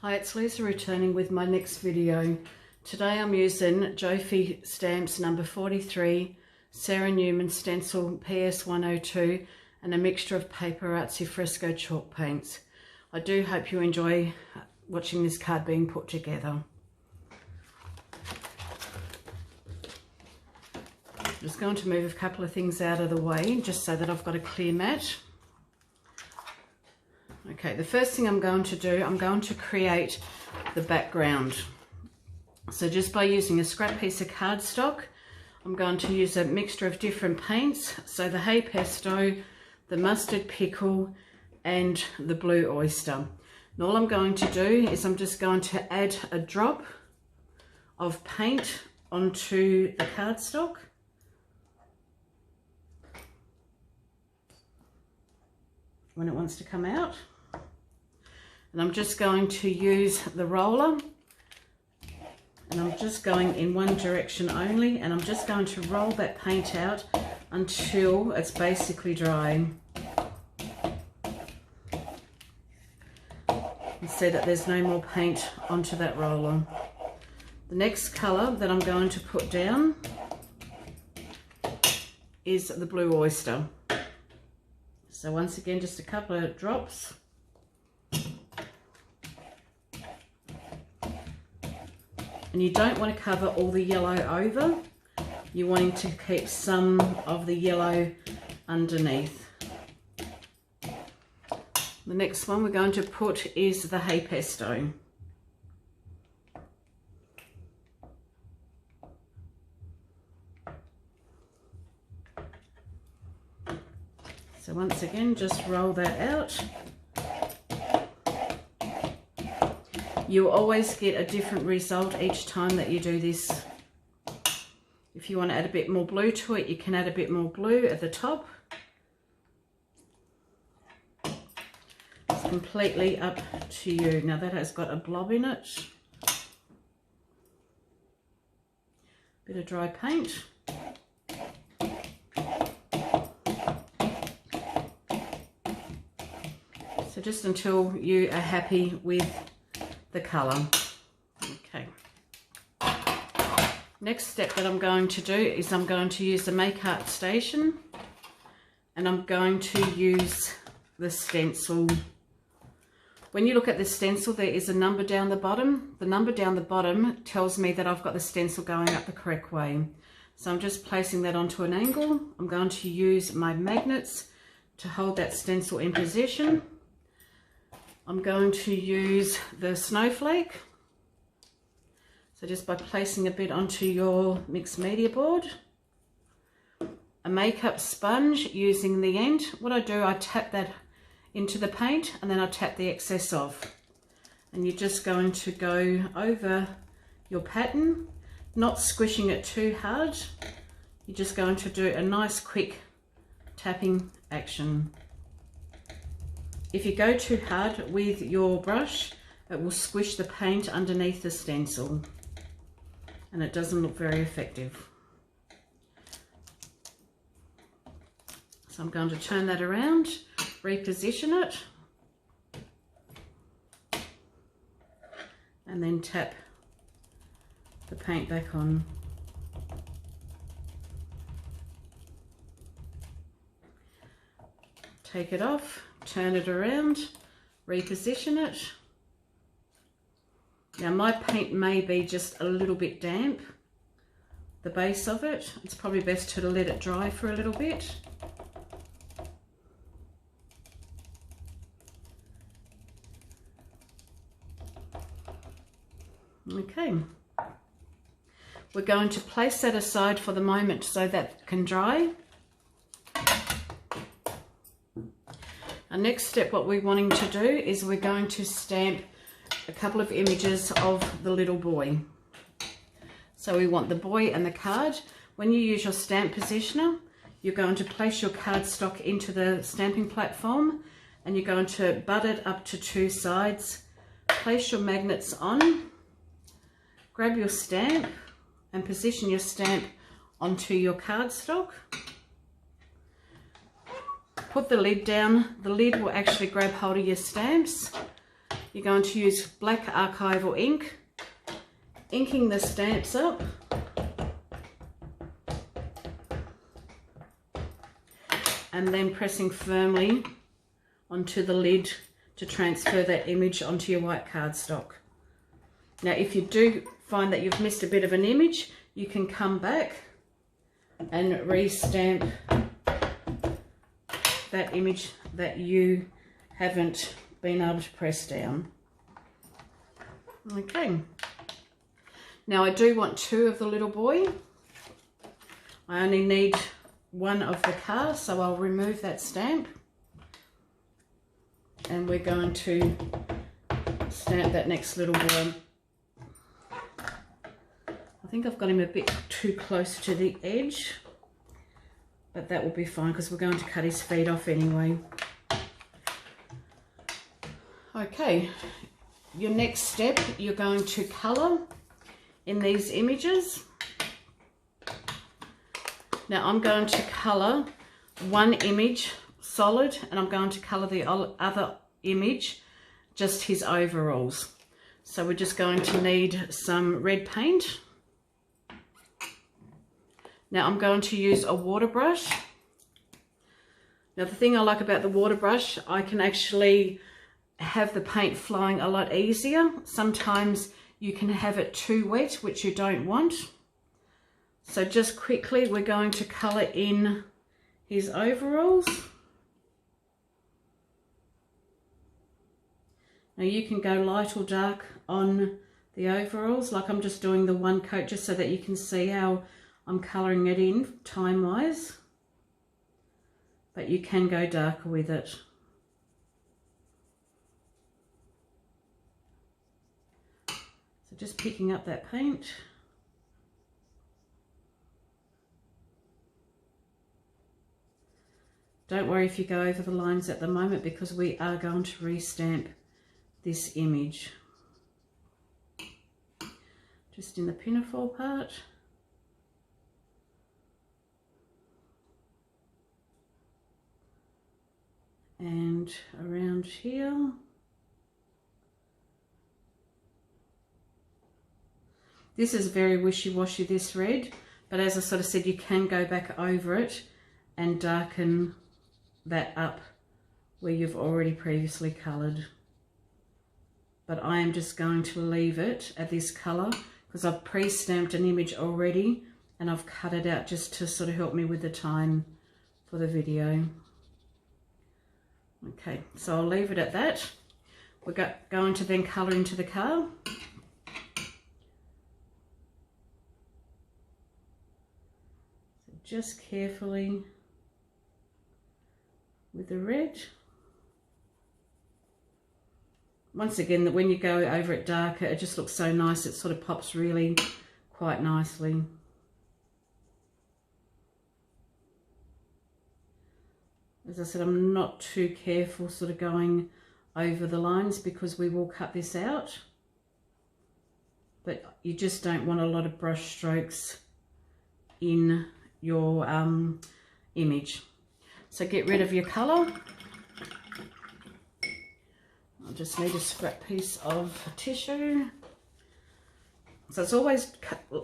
Hi, it's Lisa returning with my next video. Today I'm using Jofi Stamps number 43, Sarah Newman stencil PS102 and a mixture of Paper Artsy fresco chalk paints. I do hope you enjoy watching this card being put together. I'm just going to move a couple of things out of the way just so that I've got a clear mat. Okay, the first thing I'm going to do, I'm going to create the background. So just by using a scrap piece of cardstock, I'm going to use a mixture of different paints. So the Hay Pesto, the Mustard Pickle, and the Blue Oyster. And all I'm going to do is I'm just going to add a drop of paint onto the cardstock. When it wants to come out. And I'm just going to use the roller, and I'm just going in one direction only, and I'm just going to roll that paint out until it's basically dry. And see that there's no more paint onto that roller. The next colour that I'm going to put down is the Blue Oyster. So once again, just a couple of drops. And you don't want to cover all the yellow over. You're wanting to keep some of the yellow underneath. The next one we're going to put is the Hay Pesto. So once again, just roll that out. You'll always get a different result each time that you do this. If you want to add a bit more blue to it, you can add a bit more blue at the top. It's completely up to you. Now that has got a blob in it. Bit of dry paint. So just until you are happy with the colour. Okay. Next step that I'm going to do is I'm going to use the Make Art Station, and I'm going to use the stencil. When you look at the stencil, there is a number down the bottom. The number down the bottom tells me that I've got the stencil going up the correct way. So I'm just placing that onto an angle. I'm going to use my magnets to hold that stencil in position. I'm going to use the snowflake. So just by placing a bit onto your mixed media board. A makeup sponge using the end. What I do, I tap that into the paint and then I tap the excess off. And you're just going to go over your pattern, not squishing it too hard. You're just going to do a nice quick tapping action. If you go too hard with your brush, it will squish the paint underneath the stencil and it doesn't look very effective. So I'm going to turn that around, reposition it, and then tap the paint back on. Take it off. Turn it around, reposition it. Now my paint may be just a little bit damp, the base of it. It's probably best to let it dry for a little bit. Okay. We're going to place that aside for the moment so that it can dry. Our next step, what we're wanting to do is we're going to stamp a couple of images of the little boy. So we want the boy and the card. When you use your stamp positioner, you're going to place your cardstock into the stamping platform and you're going to butt it up to two sides. Place your magnets on, grab your stamp and position your stamp onto your cardstock. Put the lid down. The lid will actually grab hold of your stamps. you're going to use black archival ink, inking the stamps up. And then pressing firmly onto the lid to transfer that image onto your white cardstock. Now, if you do find that you've missed a bit of an image, you can come back and re-stamp that image that you haven't been able to press down. Okay. Now, I do want 2 of the little boy. I only need 1 of the car, so I'll remove that stamp. And we're going to stamp that next little boy. I think I've got him a bit too close to the edge, but that will be fine because we're going to cut his feet off anyway. Okay, your next step, you're going to colour in these images. Now I'm going to colour one image solid, and I'm going to colour the other image just his overalls. So we're just going to need some red paint. Now I'm going to use a water brush. Now the thing I like about the water brush, I can actually have the paint flowing a lot easier. Sometimes you can have it too wet, which you don't want. So just quickly, we're going to colour in his overalls. Now you can go light or dark on the overalls, like I'm just doing the one coat just so that you can see how I'm colouring it in time-wise. But you can go darker with it. So just picking up that paint. Don't worry if you go over the lines at the moment because we are going to re-stamp this image. Just in the pinafore part. And around here. This is very wishy-washy, this red, but as I sort of said, you can go back over it and darken that up where you've already previously coloured. But I am just going to leave it at this colour because I've pre-stamped an image already and I've cut it out just to sort of help me with the time for the video. Okay, so I'll leave it at that. We're going to then colour into the car. So just carefully with the red. Once again, when you go over it darker, it just looks so nice. It sort of pops really quite nicely. As I said, I'm not too careful sort of going over the lines because we will cut this out. But you just don't want a lot of brush strokes in your image. So get rid of your colour. I just need a scrap piece of tissue. So it's always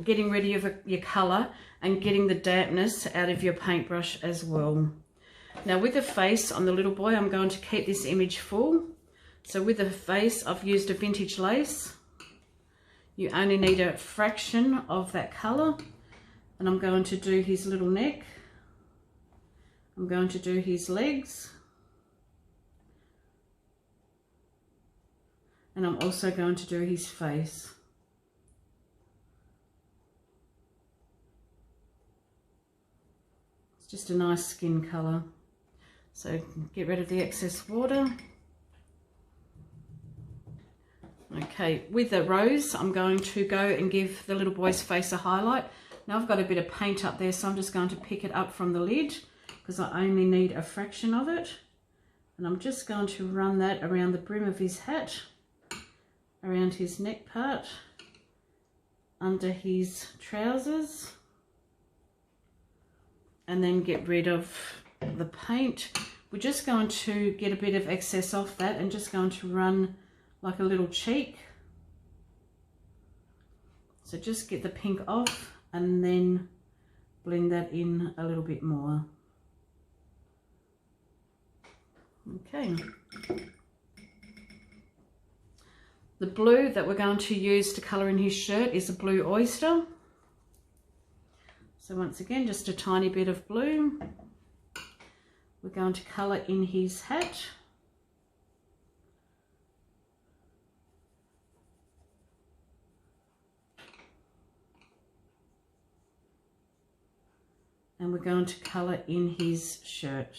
getting rid of your colour and getting the dampness out of your paintbrush as well. Now with the face on the little boy, I'm going to keep this image full. So with the face, I've used a vintage lace. You only need a fraction of that colour. And I'm going to do his little neck. I'm going to do his legs. And I'm also going to do his face. It's just a nice skin colour. So get rid of the excess water. Okay, with the rose, I'm going to go and give the little boy's face a highlight. Now I've got a bit of paint up there, so I'm just going to pick it up from the lid because I only need a fraction of it. And I'm just going to run that around the brim of his hat, around his neck part, under his trousers, and then get rid of the paint. We're just going to get a bit of excess off that and just going to run like a little cheek. So just get the pink off and then blend that in a little bit more. Okay. The blue that we're going to use to colour in his shirt is a Blue Oyster. So once again, just a tiny bit of blue. We're going to colour in his hat. And we're going to colour in his shirt.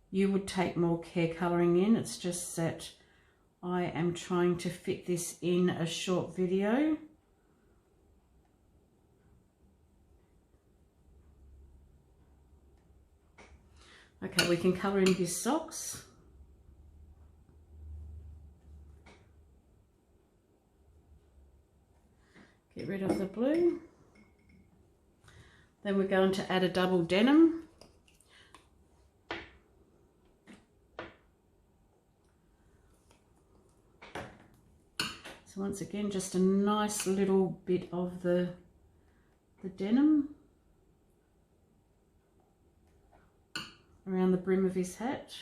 You would take more care colouring in, it's just that I am trying to fit this in a short video. Okay, we can colour in his socks. Get rid of the blue. Then we're going to add a double denim. So once again, just a nice little bit of the denim around the brim of his hat.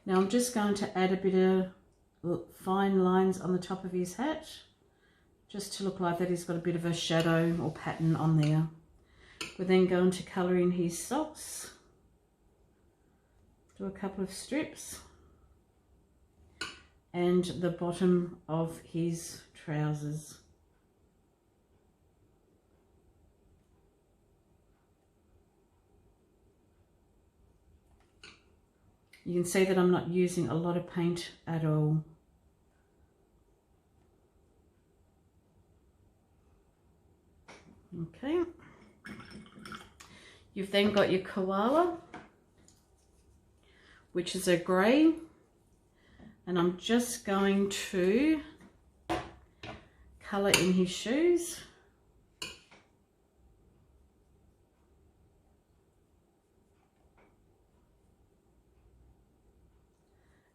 Now I'm just going to add a bit of fine lines on the top of his hat, just to look like that he's got a bit of a shadow or pattern on there. We're then going to colour in his socks. Do a couple of strips and the bottom of his trousers. You can see that I'm not using a lot of paint at all. Okay. You've then got your koala, which is a grey, and I'm just going to colour in his shoes.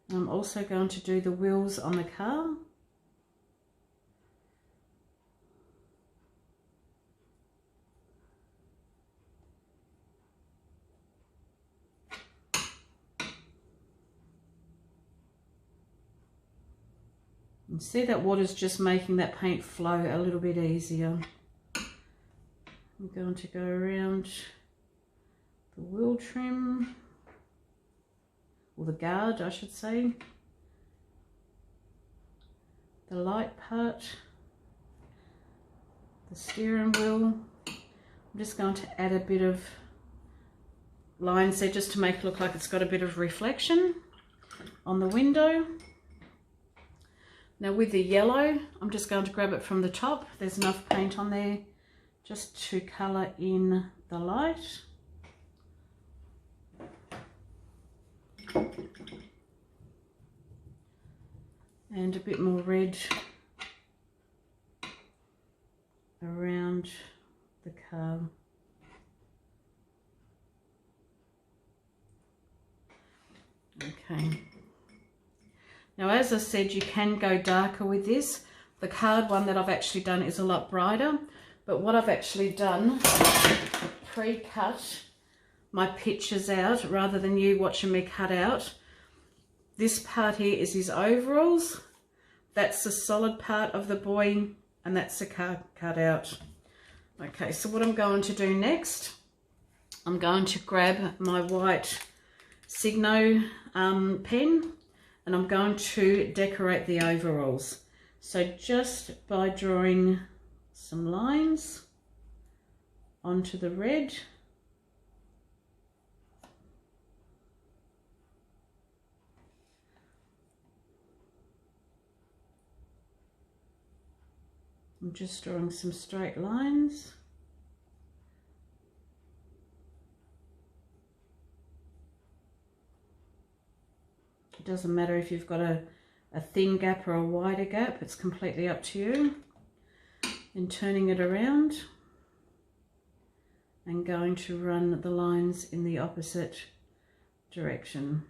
And I'm also going to do the wheels on the car. And see that water's just making that paint flow a little bit easier. I'm going to go around the wheel trim, or the guard I should say, the light part, the steering wheel. I'm just going to add a bit of lines there just to make it look like it's got a bit of reflection on the window. Now with the yellow, I'm just going to grab it from the top. There's enough paint on there just to colour in the light. And a bit more red around the car. Okay. Now, as I said, you can go darker with this. The card one that I've actually done is a lot brighter, but what I've actually done, pre-cut my pictures out rather than you watching me cut out. This part here is his overalls. That's the solid part of the boy, and that's the card cut out. Okay, so what I'm going to do next, I'm going to grab my white Signo pen, and I'm going to decorate the overalls. So just by drawing some lines onto the red, I'm just drawing some straight lines. It doesn't matter if you've got a a thin gap or a wider gap. It's completely up to you. And turning it around and going to run the lines in the opposite direction.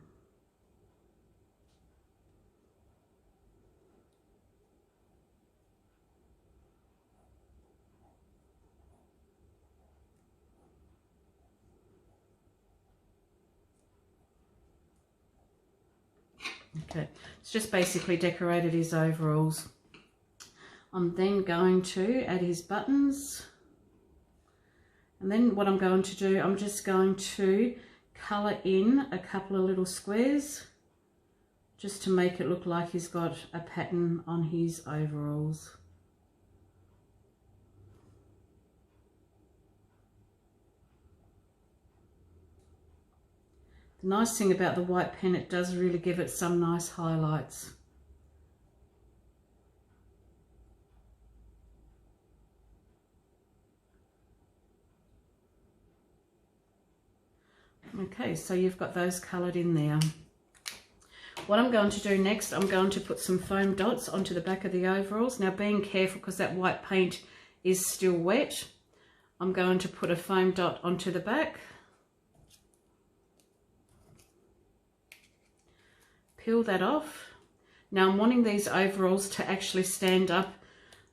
Okay, it's just basically decorated his overalls. I'm then going to add his buttons. And then what I'm going to do, I'm just going to colour in a couple of little squares just to make it look like he's got a pattern on his overalls. The nice thing about the white pen, it does really give it some nice highlights. Okay, so you've got those coloured in there. What I'm going to do next, I'm going to put some foam dots onto the back of the overalls. Now being careful because that white paint is still wet, I'm going to put a foam dot onto the back. Peel that off. Now I'm wanting these overalls to actually stand up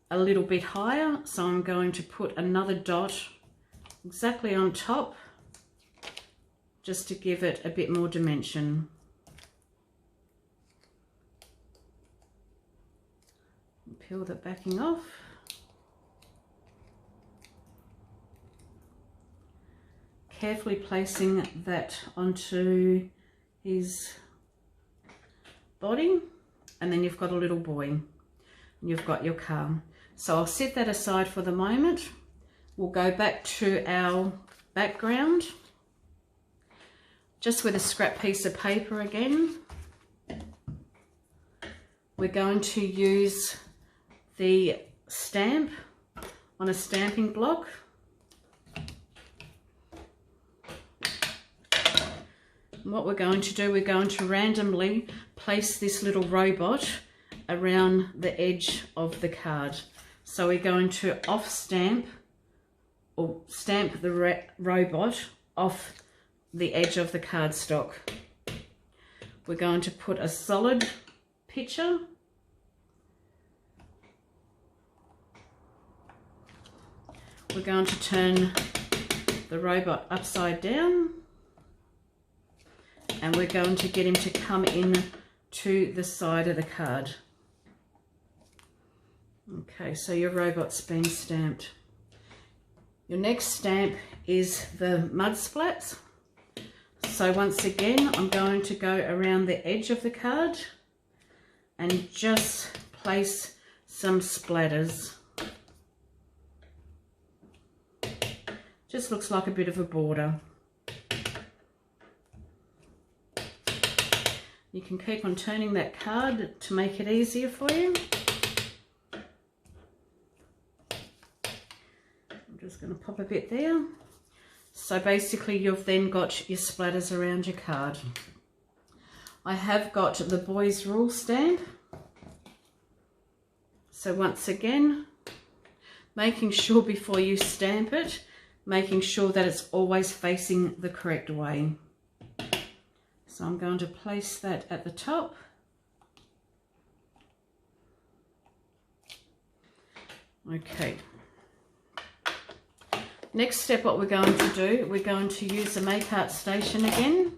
a little bit higher, so I'm going to put another dot exactly on top just to give it a bit more dimension. Peel the backing off. Carefully placing that onto his body, and then you've got a little boy and you've got your car. So I'll set that aside for the moment. We'll go back to our background just with a scrap piece of paper again. We're going to use the stamp on a stamping block. And what we're going to do, we're going to randomly place this little robot around the edge of the card. So we're going to off stamp or stamp the robot off the edge of the cardstock. We're going to put a solid picture. We're going to turn the robot upside down, and we're going to get him to come in to the side of the card. Okay, so your robot's been stamped. Your next stamp is the mud splats. So once again, I'm going to go around the edge of the card and just place some splatters. Just looks like a bit of a border. You can keep on turning that card to make it easier for you. I'm just going to pop a bit there. So basically you've then got your splatters around your card. I have got the Boys Rule stamp. So once again, making sure before you stamp it, making sure that it's always facing the correct way. So I'm going to place that at the top. Okay. Next step, what we're going to do, we're going to use the Make Art Station again.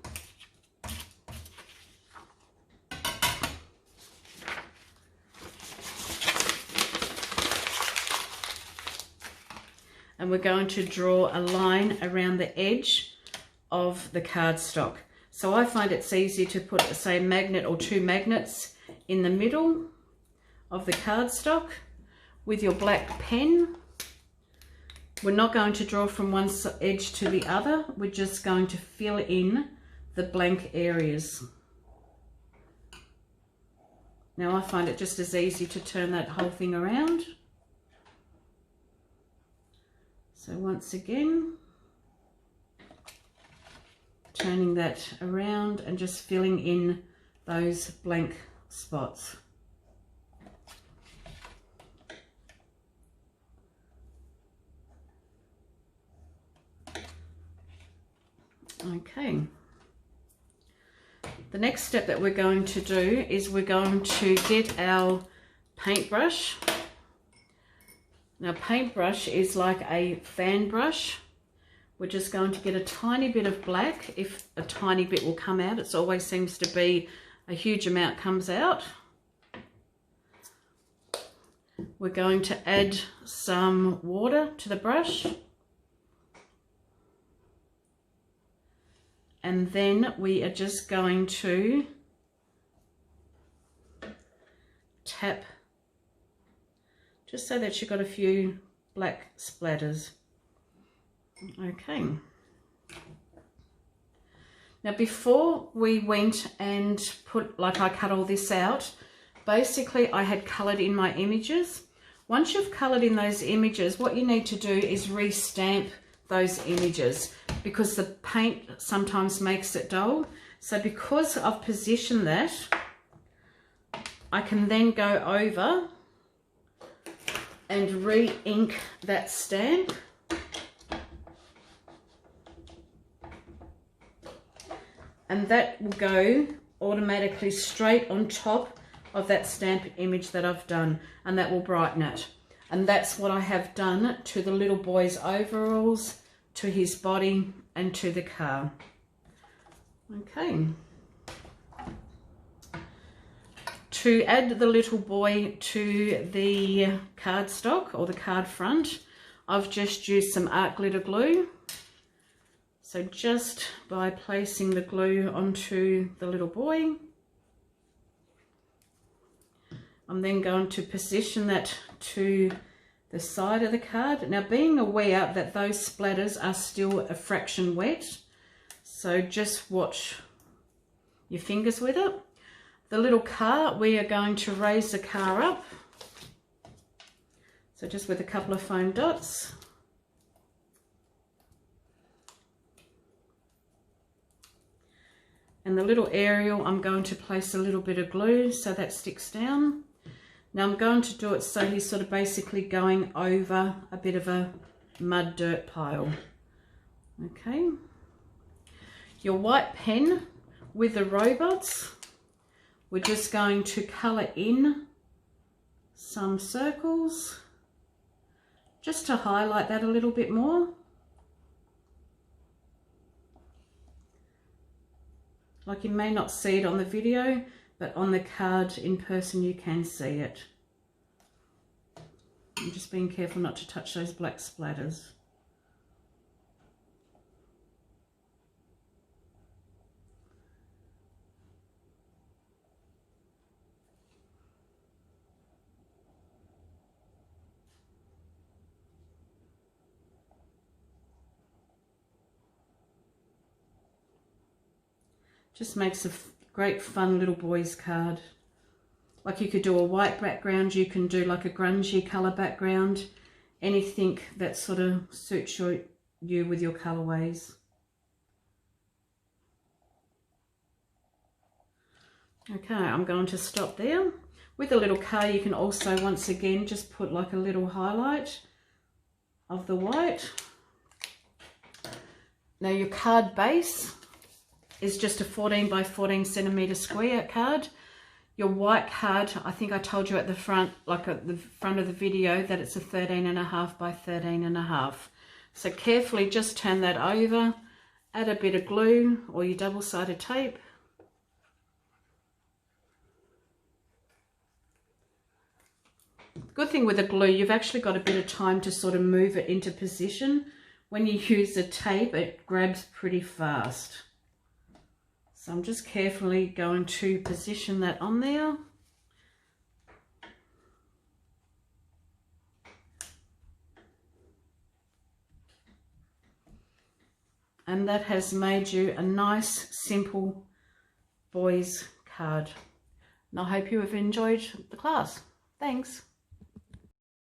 And we're going to draw a line around the edge of the cardstock. So I find it's easy to put, say, a magnet or two magnets in the middle of the cardstock with your black pen. We're not going to draw from one edge to the other. We're just going to fill in the blank areas. Now I find it just as easy to turn that whole thing around. So once again, turning that around and just filling in those blank spots. Okay. The next step that we're going to do is we're going to get our paintbrush. Now, paintbrush is like a fan brush. We're just going to get a tiny bit of black. If a tiny bit will come out, it always seems to be a huge amount comes out. We're going to add some water to the brush. And then we are just going to tap, just so that you've got a few black splatters. Okay. Now, before we went and I cut all this out, basically I had coloured in my images. Once you've coloured in those images, what you need to do is restamp those images, because the paint sometimes makes it dull. So because I've positioned that, I can then go over and re-ink that stamp. And that will go automatically straight on top of that stamp image that I've done, and that will brighten it. And that's what I have done to the little boy's overalls, to his body, and to the car. Okay. To add the little boy to the cardstock or the card front, I've just used some art glitter glue. So just by placing the glue onto the little boy, I'm then going to position that to the side of the card. Now, being aware that those splatters are still a fraction wet, so just watch your fingers with it. The little car, we are going to raise the car up. So just with a couple of foam dots. And the little aerial, I'm going to place a little bit of glue so that sticks down. Now I'm going to do it so he's sort of basically going over a bit of a mud dirt pile. Okay. Your white pen with the robots, we're just going to colour in some circles just to highlight that a little bit more. Like, you may not see it on the video, but on the card in person you can see it. I'm just being careful not to touch those black splatters. Just makes a great fun little boy's card. Like, you could do a white background, you can do like a grungy colour background, anything that sort of suits you with your colourways. Okay, I'm going to stop there. With a little car, you can also once again just put like a little highlight of the white. Now, your card base is just a 14 by 14 centimetre square card. Your white card, I think I told you at the front, like at the front of the video, that it's a 13.5 by 13.5. So carefully just turn that over, add a bit of glue or your double-sided tape. Good thing with the glue, you've actually got a bit of time to sort of move it into position. When you use the tape, it grabs pretty fast. So I'm just carefully going to position that on there. And that has made you a nice, simple boys card. And I hope you have enjoyed the class. Thanks.